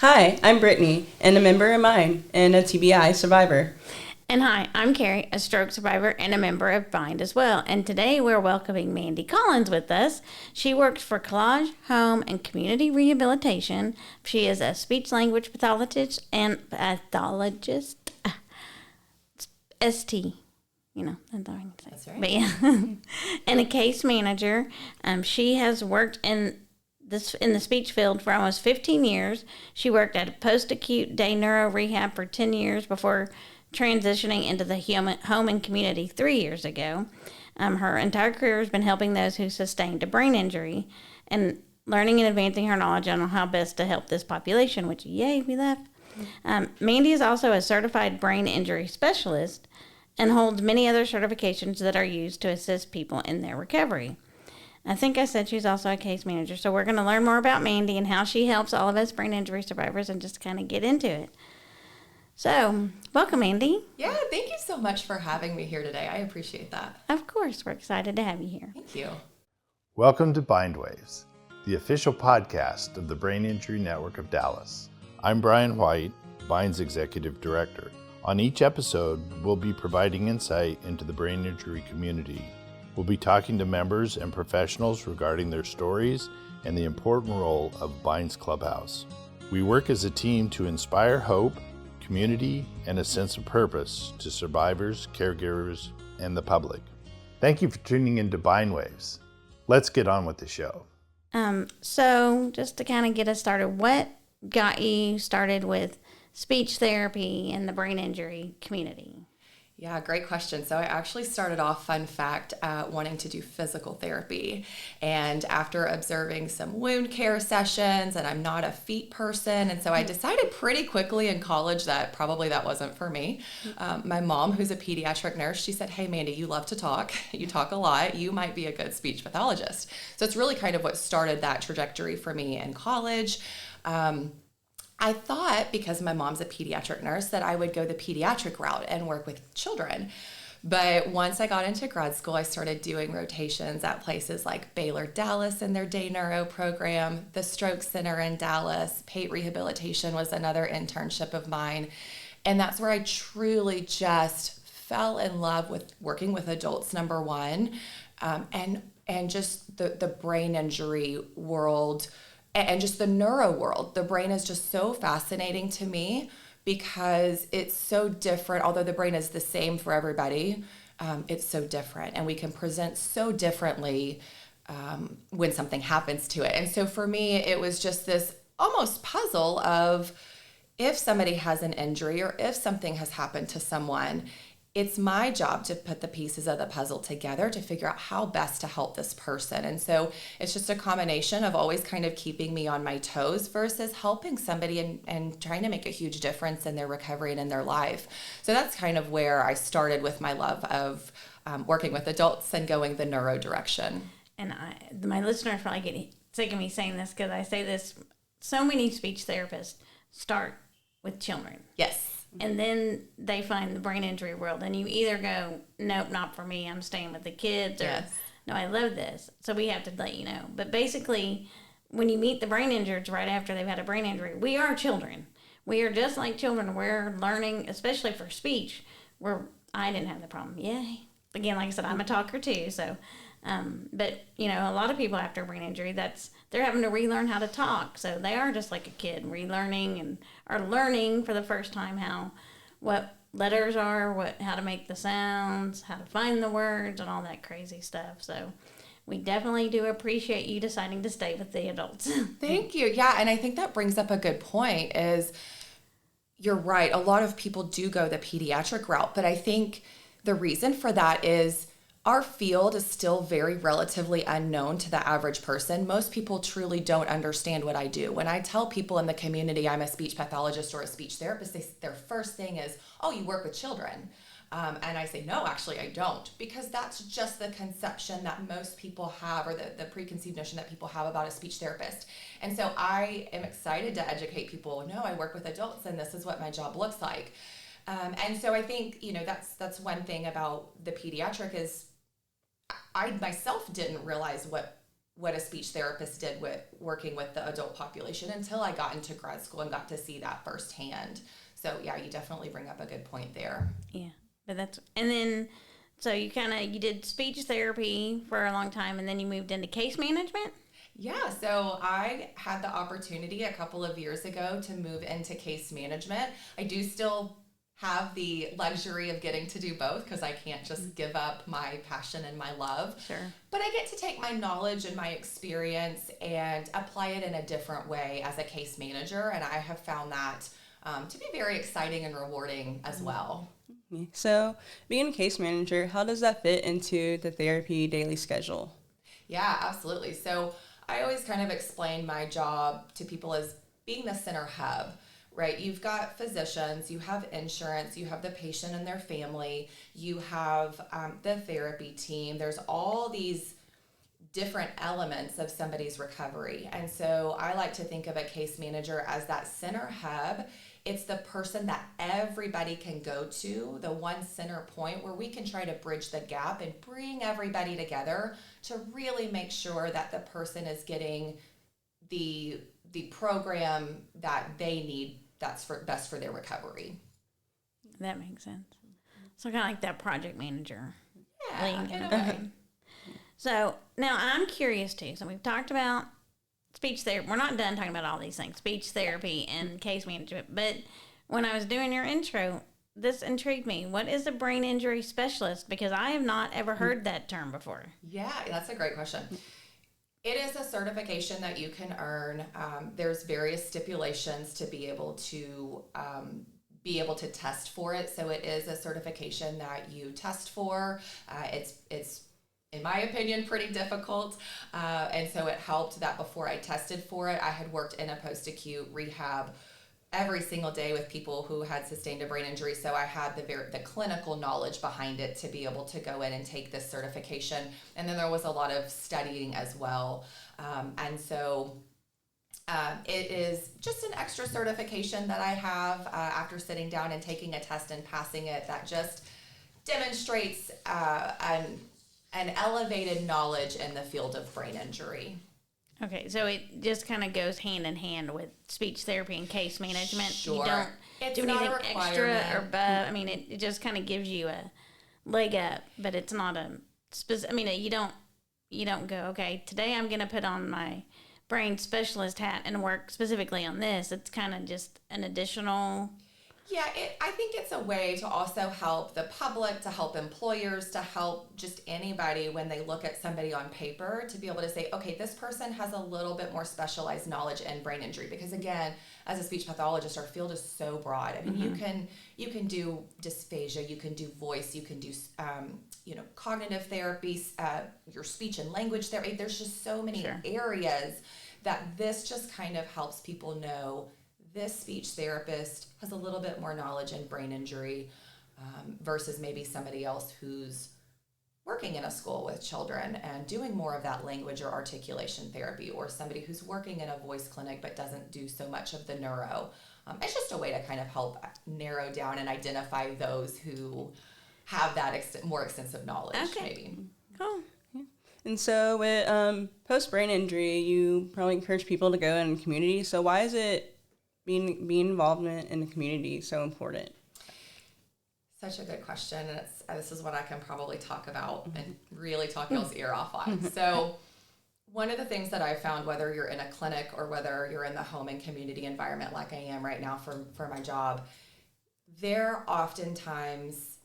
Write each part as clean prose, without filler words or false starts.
Hi, I'm Brittany, and a member of mine, and a TBI survivor. And hi, I'm Carrie, a stroke survivor and a member of Bind as well. And today we're welcoming Mandy Collins with us. She works for Collage, Home, and Community Rehabilitation. She is a speech language pathologist and ST. That's all I can say. That's right. But yeah, and a case manager. She has worked in the speech field for almost 15 years. She worked at a post-acute day neuro rehab for 10 years before transitioning into the home and community 3 years ago. Her entire career has been helping those who sustained a brain injury and learning and advancing her knowledge on how best to help this population, which, yay, we love. Mandy is also a certified brain injury specialist and holds many other certifications that are used to assist people in their recovery. I think I said she's also a case manager, so we're going to learn more about Mandy and how she helps all of us brain injury survivors and just kind of get into it. So, welcome, Mandy. Yeah, thank you so much for having me here today. I appreciate that. Of course, we're excited to have you here. Thank you. Welcome to Bindwaves, the official podcast of the Brain Injury Network of Dallas. I'm Brian White, Bind's Executive Director. On each episode, we'll be providing insight into the brain injury community. We'll be talking to members and professionals regarding their stories and the important role of Bind's Clubhouse. We work as a team to inspire hope, community, and a sense of purpose to survivors, caregivers, and the public. Thank you for tuning into Bindwaves. Let's get on with the show. So just to kind of get us started, what got you started with speech therapy in the brain injury community? Yeah, great question. So I actually started off, fun fact, wanting to do physical therapy. And after observing some wound care sessions, and I'm not a feet person, and so I decided pretty quickly in college that probably that wasn't for me. My mom, who's a pediatric nurse, she said, "Hey, Mandy, you love to talk. You talk a lot. You might be a good speech pathologist." So it's really kind of what started that trajectory for me in college. I thought, because my mom's a pediatric nurse, that I would go the pediatric route and work with children. But once I got into grad school, I started doing rotations at places like Baylor, Dallas in their day neuro program, the Stroke Center in Dallas, Pate Rehabilitation was another internship of mine. And that's where I truly just fell in love with working with adults, number one, and just the brain injury world. And just the neuro world. The brain is just so fascinating to me because it's so different. Although the brain is the same for everybody, it's so different. And we can present so differently when something happens to it. And so for me, it was just this almost puzzle of if somebody has an injury or if something has happened to someone, it's my job to put the pieces of the puzzle together to figure out how best to help this person. And so it's just a combination of always kind of keeping me on my toes versus helping somebody and trying to make a huge difference in their recovery and in their life. So that's kind of where I started with my love of working with adults and going the neuro direction. And my listeners probably get sick of me saying this because I say this, so many speech therapists start with children. Yes. And then they find the brain injury world, and you either go, nope, not for me, I'm staying with the kids, or yes, no, I love this. So we have to let you know. But basically, when you meet the brain injured right after they've had a brain injury, we are children. We are just like children. We're learning, especially for speech, where I didn't have the problem. Yay. Again, like I said, I'm a talker too, so... but a lot of people after a brain injury, they're having to relearn how to talk. So they are just like a kid, relearning and are learning for the first time what letters are, how to make the sounds, how to find the words, and all that crazy stuff. So we definitely do appreciate you deciding to stay with the adults. Thank you. Yeah, and I think that brings up a good point. Is you're right. A lot of people do go the pediatric route, but I think the reason for that is our field is still very relatively unknown to the average person. Most people truly don't understand what I do. When I tell people in the community I'm a speech pathologist or a speech therapist, their first thing is, "Oh, you work with children." And I say, "No, actually I don't," because that's just the conception that most people have, or the preconceived notion that people have about a speech therapist. And so I am excited to educate people. No, I work with adults and this is what my job looks like. And so I think, that's one thing about the pediatric is I myself didn't realize what what a speech therapist did with working with the adult population until I got into grad school and got to see that firsthand. So yeah, you definitely bring up a good point there. Yeah, but and then, so you did speech therapy for a long time, and then you moved into case management? Yeah, so I had the opportunity a couple of years ago to move into case management. I do still have the luxury of getting to do both because I can't just give up my passion and my love. Sure. But I get to take my knowledge and my experience and apply it in a different way as a case manager. And I have found that to be very exciting and rewarding as well. So being a case manager, how does that fit into the therapy daily schedule? Yeah, absolutely. So I always kind of explain my job to people as being the center hub. Right, you've got physicians, you have insurance, you have the patient and their family, you have the therapy team. There's all these different elements of somebody's recovery. And so I like to think of a case manager as that center hub. It's the person that everybody can go to, the one center point where we can try to bridge the gap and bring everybody together to really make sure that the person is getting the program that they need that's best for their recovery. That makes sense. So kind of like that project manager. Yeah, in a way. So now I'm curious too. So we've talked about speech therapy. We're not done talking about all these things, speech therapy and case management. But when I was doing your intro, this intrigued me. What is a brain injury specialist? Because I have not ever heard that term before. Yeah, that's a great question. It is a certification that you can earn. There's various stipulations to be able to test for it. So it is a certification that you test for. It's in my opinion, pretty difficult. And so it helped that before I tested for it, I had worked in a post-acute rehab every single day with people who had sustained a brain injury. So I had the clinical knowledge behind it to be able to go in and take this certification. And then there was a lot of studying as well. And so it is just an extra certification that I have after sitting down and taking a test and passing it that just demonstrates an elevated knowledge in the field of brain injury. Okay, so it just kind of goes hand in hand with speech therapy and case management. Sure. You don't It's do not anything a extra requirement. or above. I mean, it just kind of gives you a leg up, but it's not a specific. I mean, you don't go, okay, today I'm going to put on my brain specialist hat and work specifically on this. It's kind of just an additional. Yeah, I think it's a way to also help the public, to help employers, to help just anybody when they look at somebody on paper to be able to say, okay, this person has a little bit more specialized knowledge in brain injury. Because again, as a speech pathologist, our field is so broad. I mean, you can do dysphagia, you can do voice, you can do cognitive therapies, your speech and language therapy. There's just so many areas that this just kind of helps people know this speech therapist has a little bit more knowledge in brain injury versus maybe somebody else who's working in a school with children and doing more of that language or articulation therapy, or somebody who's working in a voice clinic but doesn't do so much of the neuro. It's just a way to kind of help narrow down and identify those who have that more extensive knowledge, maybe. Cool. And so with post-brain injury, you probably encourage people to go in the community. So why is it being involvement in the community so important? Such a good question. And this is what I can probably talk about and really talk y'all's ear off on. So one of the things that I found, whether you're in a clinic or whether you're in the home and community environment like I am right now for my job, there oftentimes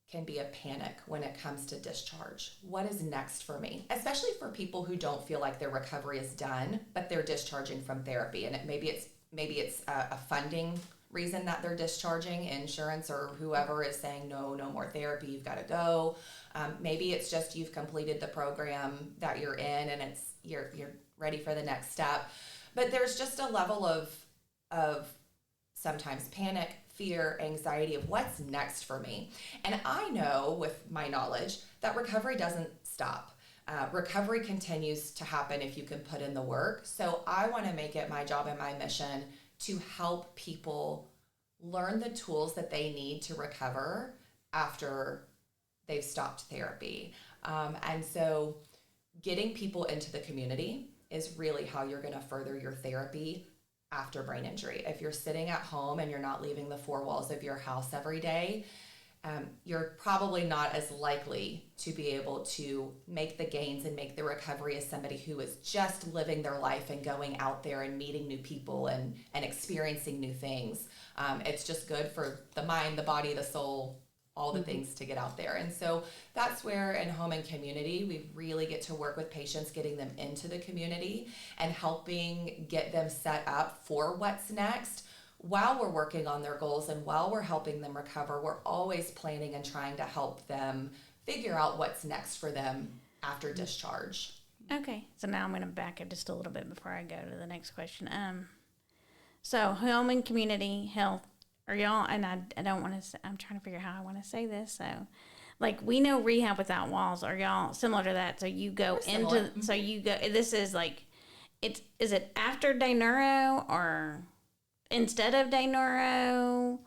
can be a panic when it comes to discharge. What is next for me? Especially for people who don't feel like their recovery is done, but they're discharging from therapy. And maybe it's a funding reason that they're discharging, insurance or whoever is saying, no more therapy, you've got to go. Maybe it's just you've completed the program that you're in and you're ready for the next step. But there's just a level of sometimes panic, fear, anxiety of what's next for me. And I know with my knowledge that recovery doesn't stop. Recovery continues to happen if you can put in the work. So I want to make it my job and my mission to help people learn the tools that they need to recover after they've stopped therapy. And so getting people into the community is really how you're going to further your therapy after brain injury. If you're sitting at home and you're not leaving the four walls of your house every day, you're probably not as likely to be able to make the gains and make the recovery as somebody who is just living their life and going out there and meeting new people and experiencing new things. It's just good for the mind, the body, the soul, all the things to get out there. And so that's where in home and community, we really get to work with patients, getting them into the community and helping get them set up for what's next. While we're working on their goals and while we're helping them recover, we're always planning and trying to help them figure out what's next for them after discharge. Okay, so now I'm going to back up just a little bit before I go to the next question. So home and community health, are y'all, and I don't want to, I'm trying to figure out how I want to say this. So like we know rehab without walls, are y'all similar to that? So you go into, so you go, this is like, is it after day neuro or instead of day neuro?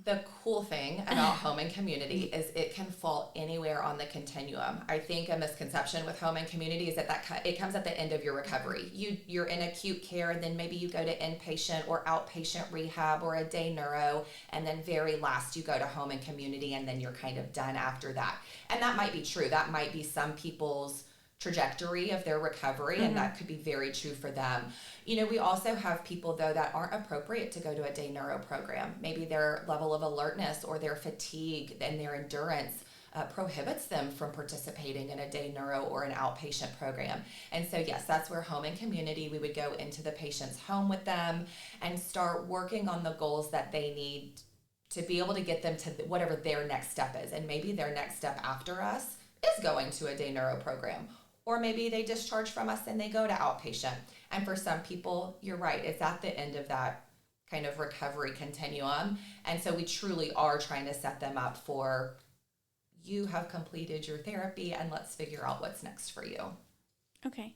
The cool thing about home and community is it can fall anywhere on the continuum. I think a misconception with home and community is that it comes at the end of your recovery. You're in acute care, and then maybe you go to inpatient or outpatient rehab or a day neuro, and then very last you go to home and community, and then you're kind of done after that. And that might be true. That might be some people's trajectory of their recovery, and that could be very true for them. You know, we also have people though that aren't appropriate to go to a day neuro program. Maybe their level of alertness or their fatigue and their endurance prohibits them from participating in a day neuro or an outpatient program. And so yes, that's where home and community, we would go into the patient's home with them and start working on the goals that they need to be able to get them to whatever their next step is. And maybe their next step after us is going to a day neuro program. Or maybe they discharge from us and they go to outpatient. And for some people, you're right, it's at the end of that kind of recovery continuum. And so we truly are trying to set them up for, you have completed your therapy and let's figure out what's next for you. Okay.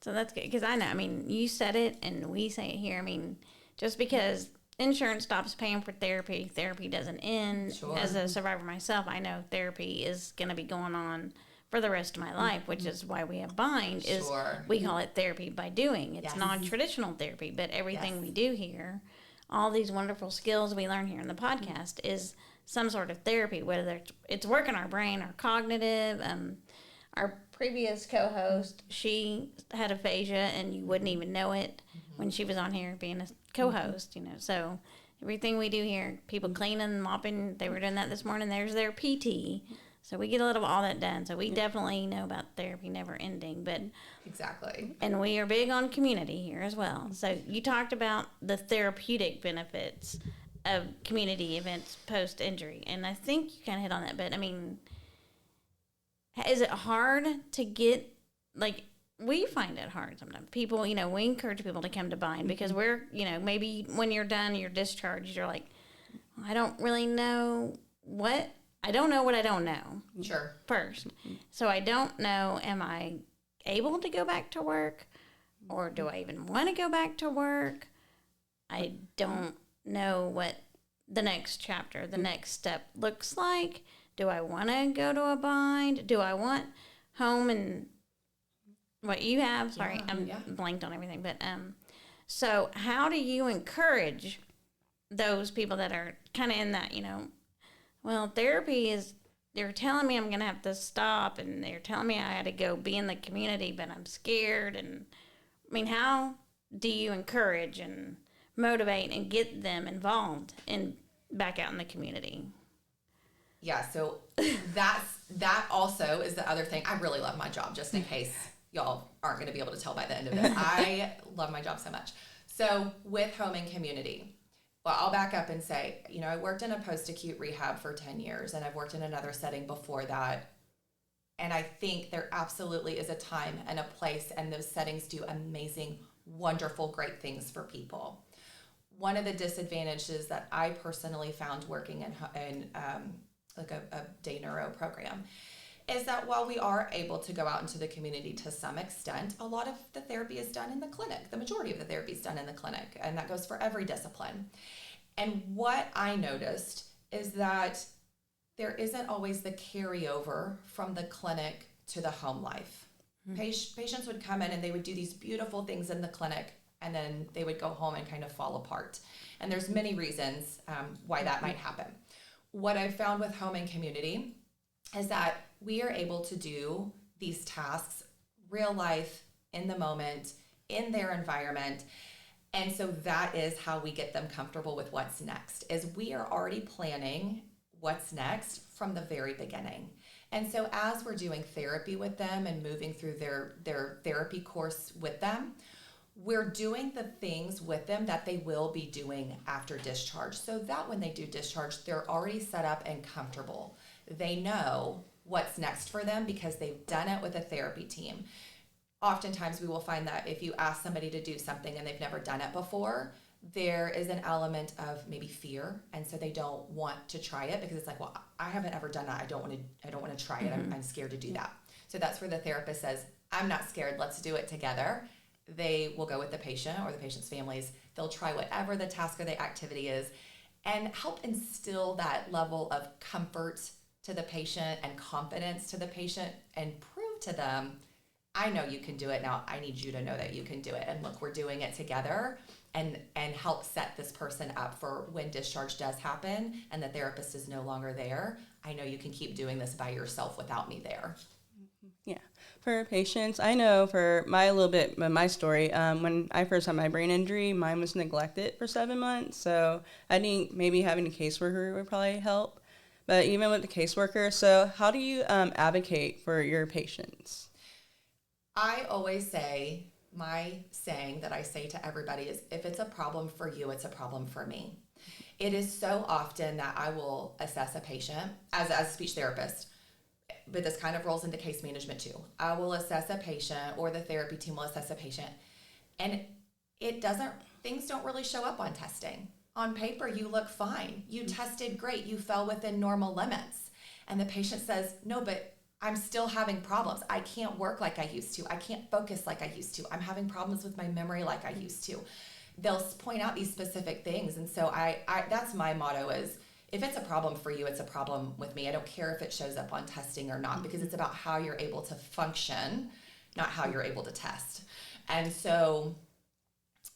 So that's good, because I know, I mean, you said it and we say it here. I mean, just because insurance stops paying for therapy, therapy doesn't end. Sure. As a survivor myself, I know therapy is going to be going on for the rest of my life, which is why we have Bind, is we call it therapy by doing. It's non-traditional therapy, but everything we do here, all these wonderful skills we learn here in the podcast is some sort of therapy, whether it's working our brain, our cognitive. Our previous co-host, she had aphasia, and you wouldn't even know it when she was on here being a co-host, you know. So everything we do here, people cleaning, mopping, they were doing that this morning. There's their PT. So we get a little of all that done. So we definitely know about therapy never ending. But exactly. And we are big on community here as well. So you talked about the therapeutic benefits of community events post-injury. And I think you kind of hit on that. But, I mean, is it hard to get, like, we find it hard sometimes. People, you know, we encourage people to come to Bind because we're, you know, maybe when you're done, you're discharged, you're like, I don't really know what I don't know. Sure. First. So I don't know, am I able to go back to work? Or do I even want to go back to work? I don't know what the next chapter, the next step looks like. Do I want to go to a Bind? Do I want home and what you have? Sorry, I'm blanked on everything. But so how do you encourage those people that are kind of in that, you know, well, therapy is, they're telling me I'm going to have to stop, and they're telling me I had to go be in the community, but I'm scared. And I mean, how do you encourage and motivate and get them involved and back out in the community? Yeah, so that also is the other thing. I really love my job, just in case y'all aren't going to be able to tell by the end of this. I love my job so much. So with home and community, well, I'll back up and say, you know, I worked in a post-acute rehab for 10 years, and I've worked in another setting before that. And I think there absolutely is a time and a place, and those settings do amazing, wonderful, great things for people. One of the disadvantages that I personally found working in like a day neuro program is that while we are able to go out into the community to some extent, a lot of the therapy is done in the clinic. The majority of the therapy is done in the clinic, and that goes for every discipline. And what I noticed is that there isn't always the carryover from the clinic to the home life. Patients would come in and they would do these beautiful things in the clinic, and then they would go home and kind of fall apart. And there's many reasons why that might happen. What I've found with home and community is that we are able to do these tasks real life, in the moment, in their environment. And so that is how we get them comfortable with what's next, is we are already planning what's next from the very beginning. And so as we're doing therapy with them and moving through their therapy course with them, we're doing the things with them that they will be doing after discharge, so that when they do discharge, they're already set up and comfortable. They know what's next for them because they've done it with a therapy team. Oftentimes we will find that if you ask somebody to do something and they've never done it before, there is an element of maybe fear, and so they don't want to try it because it's like, well, I haven't ever done that. I don't want to try it. I'm scared to do that. So that's where the therapist says, I'm not scared. Let's do it together. They will go with the patient or the patient's families. They'll try whatever the task or the activity is and help instill that level of comfort to the patient and confidence to the patient and prove to them, I know you can do it. Now I need you to know that you can do it. And look, we're doing it together, and help set this person up for when discharge does happen and the therapist is no longer there. I know you can keep doing this by yourself without me there. Yeah. For patients, I know for my story, when I first had my brain injury, mine was neglected for 7 months. So I think maybe having a caseworker would probably help. But even with the caseworker, so how do you advocate for your patients? I always say, my saying that I say to everybody is, if it's a problem for you, it's a problem for me. It is so often that I will assess a patient as a speech therapist, but this kind of rolls into case management too. I will assess a patient, or the therapy team will assess a patient, and things don't really show up on testing. On paper, you look fine. You tested great. You fell within normal limits. And the patient says, no, but I'm still having problems. I can't work like I used to. I can't focus like I used to. I'm having problems with my memory like I used to. They'll point out these specific things. And so I that's my motto is, if it's a problem for you, it's a problem with me. I don't care if it shows up on testing or not, because it's about how you're able to function, not how you're able to test. And so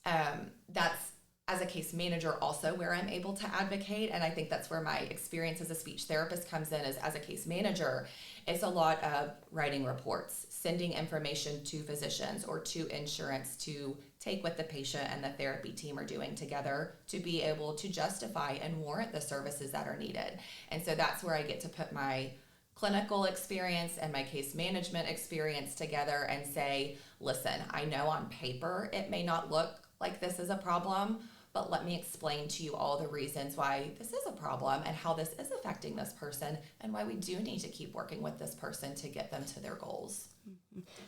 that's, as a case manager, also where I'm able to advocate. And I think that's where my experience as a speech therapist comes in, is as a case manager, it's a lot of writing reports, sending information to physicians or to insurance to take what the patient and the therapy team are doing together to be able to justify and warrant the services that are needed. And so that's where I get to put my clinical experience and my case management experience together and say, listen, I know on paper it may not look like this is a problem, but let me explain to you all the reasons why this is a problem and how this is affecting this person and why we do need to keep working with this person to get them to their goals.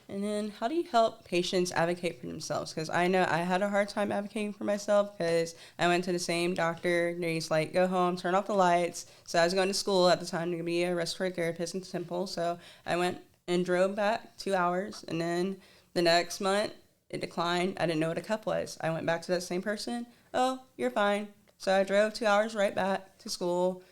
And then how do you help patients advocate for themselves? Because I know I had a hard time advocating for myself because I went to the same doctor. And he's like, go home, turn off the lights. So I was going to school at the time to be a respiratory therapist in Temple. So I went and drove back 2 hours. And then the next month, it declined. I didn't know what a cup was. I went back to that same person. Oh, you're fine. So I drove 2 hours right back to school,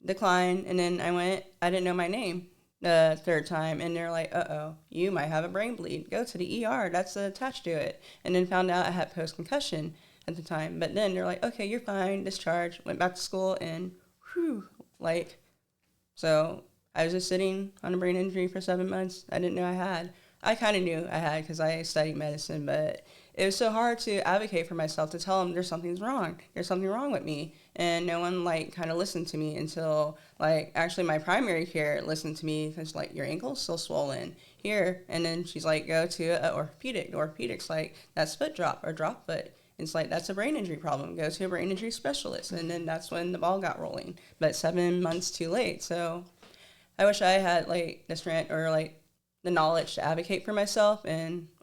declined, and then I didn't know my name the third time, and they're like, uh-oh, you might have a brain bleed. Go to the ER. That's attached to it. And then found out I had post-concussion at the time. But then they're like, okay, you're fine, discharged. Went back to school, and so I was just sitting on a brain injury for 7 months. I didn't know I had. I kind of knew I had because I studied medicine, but it was so hard to advocate for myself, to tell them there's something wrong with me. And no one kind of listened to me until actually my primary care listened to me, because your ankle's still swollen here. And then she's like, go to an orthopedic. The orthopedic's like, that's foot drop or drop foot. It's like, that's a brain injury problem. Go to a brain injury specialist. And then that's when the ball got rolling, but 7 months too late. So I wish I had the strength or the knowledge to advocate for myself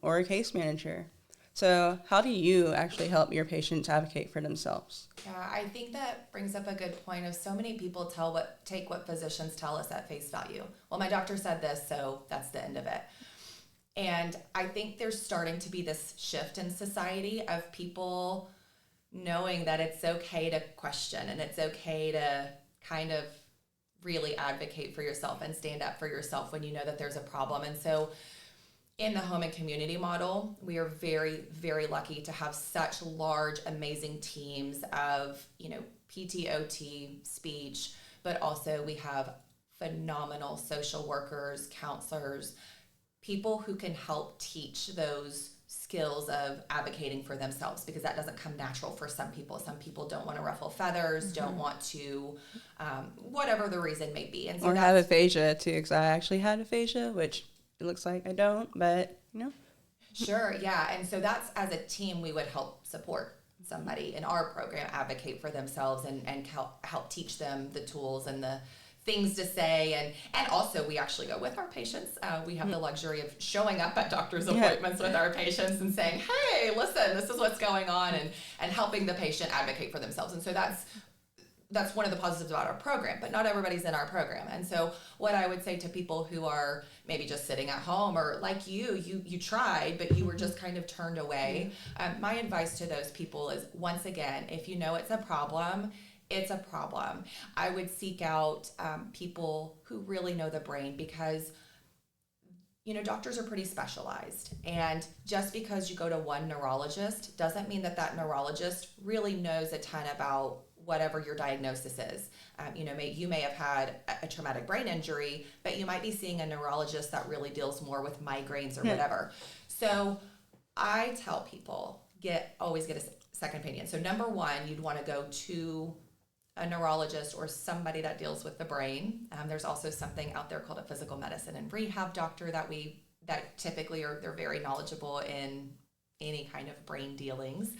or a case manager. So how do you actually help your patients advocate for themselves? Yeah, I think that brings up a good point of so many people take what physicians tell us at face value. Well, my doctor said this, so that's the end of it. And I think there's starting to be this shift in society of people knowing that it's okay to question and it's okay to kind of really advocate for yourself and stand up for yourself when you know that there's a problem. And so In the home and community model, we are very, very lucky to have such large, amazing teams of, PT, OT, speech, but also we have phenomenal social workers, counselors, people who can help teach those skills of advocating for themselves, because that doesn't come natural for some people. Some people don't want to ruffle feathers, don't want to, whatever the reason may be. And so or have aphasia too, because I actually had aphasia, which it looks like I don't, but Sure, yeah. And so that's, as a team, we would help support somebody in our program advocate for themselves and help teach them the tools and the things to say. And also, we actually go with our patients. We have the luxury of showing up at doctor's appointments with our patients and saying, hey, listen, this is what's going on, and helping the patient advocate for themselves. And so that's one of the positives about our program, but not everybody's in our program. And so what I would say to people who are maybe just sitting at home, or like you tried, but you were just kind of turned away. My advice to those people is, once again, if you know it's a problem, it's a problem. I would seek out people who really know the brain, because doctors are pretty specialized. And just because you go to one neurologist doesn't mean that neurologist really knows a ton about whatever your diagnosis is. You may have had a traumatic brain injury, but you might be seeing a neurologist that really deals more with migraines or whatever. So I tell people, always get a second opinion. So number one, you'd want to go to a neurologist or somebody that deals with the brain. There's also something out there called a physical medicine and rehab doctor that typically they're very knowledgeable in any kind of brain dealings.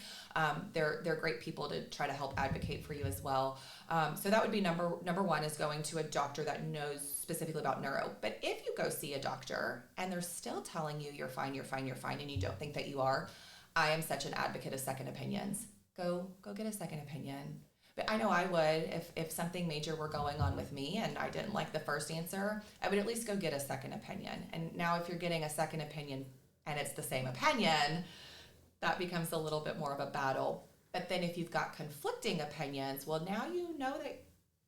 They're great people to try to help advocate for you as well. So that would be number one, is going to a doctor that knows specifically about neuro. But if you go see a doctor and they're still telling you you're fine, and you don't think that you are, I am such an advocate of second opinions. Go get a second opinion. But I know I would, if something major were going on with me and I didn't like the first answer, I would at least go get a second opinion. And now if you're getting a second opinion and it's the same opinion, that becomes a little bit more of a battle. But then if you've got conflicting opinions, well, now you know that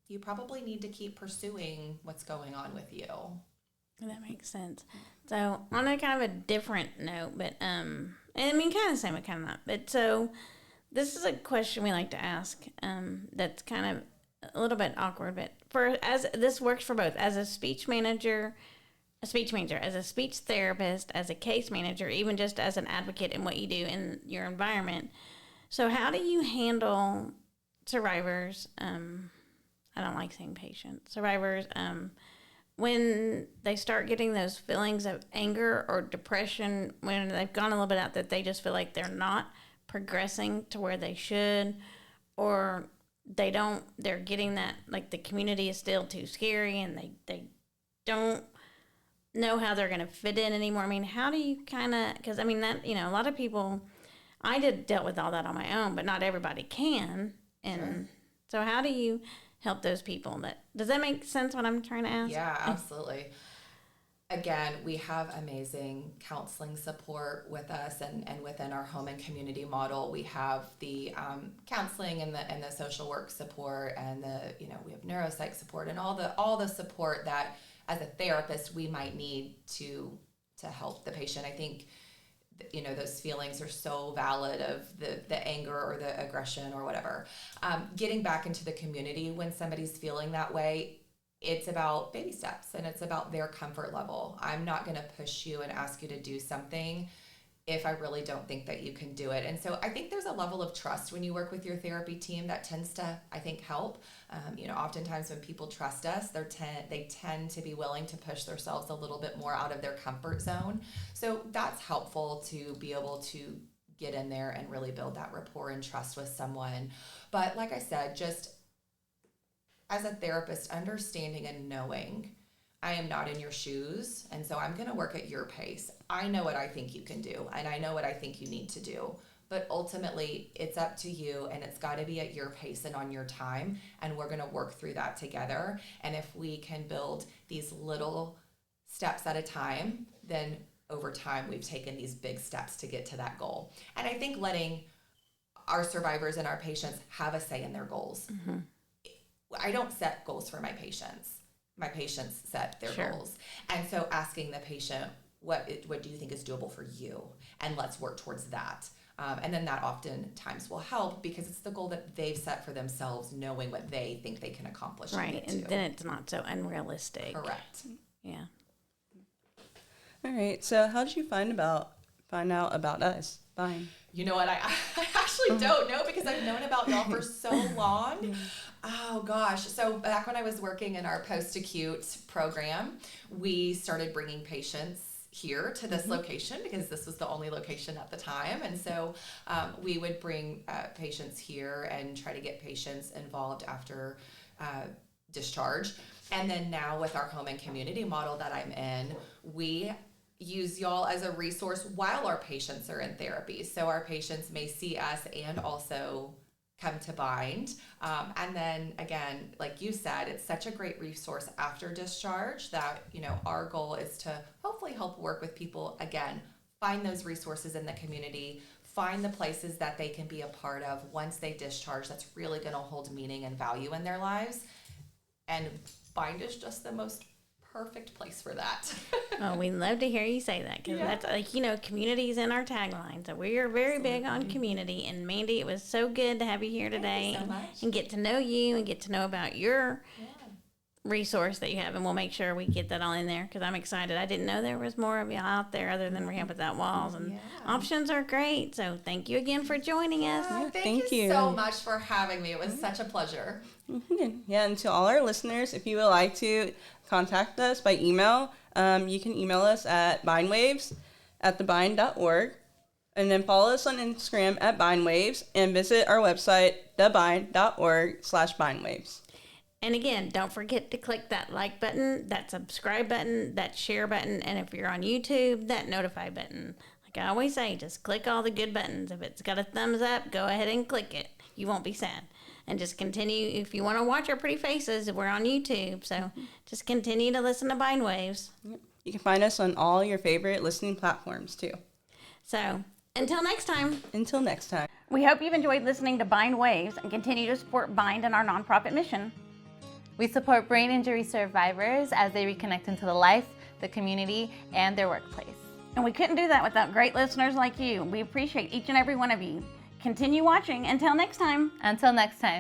you probably need to keep pursuing what's going on with you. That makes sense. So on a kind of a different note, but kind of the same, but kind of not. But so this is a question we like to ask. That's kind of a little bit awkward, but this works for both as a speech manager, as a speech therapist, as a case manager, even just as an advocate in what you do in your environment. So how do you handle survivors? I don't like saying patients. Survivors, when they start getting those feelings of anger or depression, when they've gone a little bit out, that they just feel like they're not progressing to where they should, or they're getting that, like, the community is still too scary and they don't know how they're going to fit in anymore. I mean, how do you kind of, because that, a lot of people, dealt with all that on my own, but not everybody can. And sure. So how do you help those people? Does that make sense, what I'm trying to ask? Yeah, absolutely. Again, we have amazing counseling support with us, and within our home and community model, we have the counseling and the social work support, and we have neuropsych support, and all the support that as a therapist we might need to help the patient. I think those feelings are so valid, of the anger or the aggression or whatever. Getting back into the community when somebody's feeling that way, it's about baby steps and it's about their comfort level. I'm not going to push you and ask you to do something if I really don't think that you can do it. And so I think there's a level of trust when you work with your therapy team that tends to, I think, help. Oftentimes when people trust us, they tend to be willing to push themselves a little bit more out of their comfort zone. So that's helpful, to be able to get in there and really build that rapport and trust with someone. But like I said, just as a therapist, understanding and knowing I am not in your shoes, and so I'm going to work at your pace. I know what I think you can do, and I know what I think you need to do. But ultimately, it's up to you, and it's got to be at your pace and on your time, and we're going to work through that together. And if we can build these little steps at a time, then over time, we've taken these big steps to get to that goal. And I think letting our survivors and our patients have a say in their goals. Mm-hmm. I don't set goals for my patients. My patients set their Sure. goals. And so asking the patient, what do you think is doable for you? And let's work towards that. And then that oftentimes will help because it's the goal that they've set for themselves, knowing what they think they can accomplish. Right, and then it's not so unrealistic. Correct. Yeah. All right. So how did you find out about us? Fine. You know what? I actually don't know because I've known about y'all for so long. Oh gosh. So back when I was working in our post-acute program, we started bringing patients here to this location because this was the only location at the time. And so we would bring patients here and try to get patients involved after discharge. And then now with our home and community model that I'm in, we use y'all as a resource while our patients are in therapy. So our patients may see us and also come to Bind. And then again, like you said, it's such a great resource after discharge that, our goal is to hopefully help work with people, again, find those resources in the community, find the places that they can be a part of once they discharge that's really going to hold meaning and value in their lives. And Bind is just the most perfect place for that. Oh, we love to hear you say that because that's community is in our tagline. So we are very big on community. And Mandy, it was so good to have you here today. Thank you so much. And get to know you and get to know about your resource that you have. And we'll make sure we get that all in there because I'm excited. I didn't know there was more of you out there other than Rehab Without Walls. And options are great. So thank you again for joining us. Thank you so much for having me. It was such a pleasure. Yeah, and to all our listeners, if you would like to contact us by email, you can email us at bindwaves@thebind.org, and then follow us on Instagram at bindwaves, and visit our website, thebind.org/bindwaves. And again, don't forget to click that like button, that subscribe button, that share button, and if you're on YouTube, that notify button. Like I always say, just click all the good buttons. If it's got a thumbs up, go ahead and click it. You won't be sad. And just continue, if you want to watch our pretty faces, we're on YouTube. So just continue to listen to Bind Waves. You can find us on all your favorite listening platforms, too. So until next time. Until next time. We hope you've enjoyed listening to Bind Waves and continue to support Bind and our nonprofit mission. We support brain injury survivors as they reconnect into the life, the community, and their workplace. And we couldn't do that without great listeners like you. We appreciate each and every one of you. Continue watching. Until next time. Until next time.